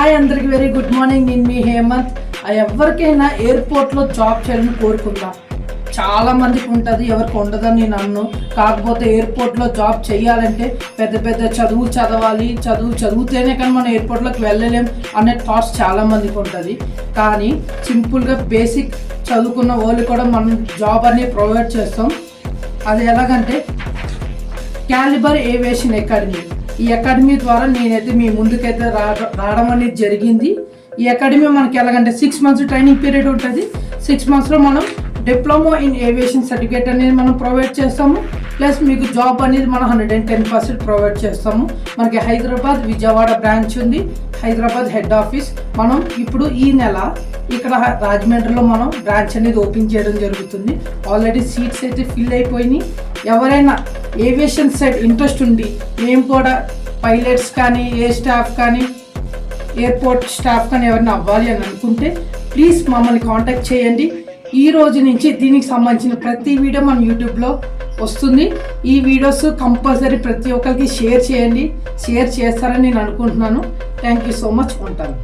Hi అందరికి very good morning. నేను మీ హేమంత్. ఎవరికైనా ఎయిర్పోర్ట్లో జాబ్ చేయాలని కోరుకుందాం. చాలా మందికి ఉంటుంది, ఎవరికి ఉండదని నేను అన్ను. కాకపోతే ఎయిర్పోర్ట్లో జాబ్ చేయాలంటే పెద్ద పెద్ద చదువు చదవాలి, చదివితేనే కానీ మనం ఎయిర్పోర్ట్లోకి వెళ్ళలేం అనే థాట్స్ చాలా మందికి ఉంటుంది. కానీ సింపుల్గా బేసిక్ చదువుకున్న వాళ్ళు కూడా మనం జాబ్ అనేది ప్రొవైడ్ చేస్తాం. అది ఎలాగంటే క్యాలిబర్ ఏవియేషన్ అకాడమీ. ఈ అకాడమీ ద్వారా నేనైతే మీ ముందుకైతే రావడం అనేది జరిగింది. ఈ అకాడమీ మనకి ఎలాగంటే 6 months ట్రైనింగ్ పీరియడ్ ఉంటుంది. 6 monthsలో మనం డిప్లొమా ఇన్ ఏవియేషన్ సర్టిఫికేట్ అనేది మనం ప్రొవైడ్ చేస్తాము. ప్లస్ మీకు జాబ్ అనేది మనం 110% ప్రొవైడ్ చేస్తాము. మనకి హైదరాబాద్, విజయవాడ బ్రాంచ్ ఉంది. Hyderabad head office. మనం ఇప్పుడు ఈ నెల ఇక్కడ రాజమండ్రిలో మనం బ్రాంచ్ అనేది ఓపెన్ చేయడం జరుగుతుంది. ఆల్రెడీ సీట్స్ అయితే ఫిల్ అయిపోయినాయి. ఎవరైనా ఏవియేషన్ సైడ్ ఇంట్రెస్ట్ ఉండి మేము కూడా పైలట్స్ కానీ ఏ స్టాఫ్ కానీ ఎయిర్పోర్ట్ స్టాఫ్ కానీ ఎవరైనా అవ్వాలి అని అనుకుంటే ప్లీజ్ మమ్మల్ని కాంటాక్ట్ చేయండి. ఈ రోజు నుంచి దీనికి సంబంధించిన ప్రతి వీడియో మన యూట్యూబ్లో వస్తుంది. ఈ వీడియోస్ కంపల్సరీ ప్రతి ఒక్కరికి షేర్ చేయండి. షేర్ చేస్తారని నేను అనుకుంటున్నాను. Thank you so much. ఉంటాను.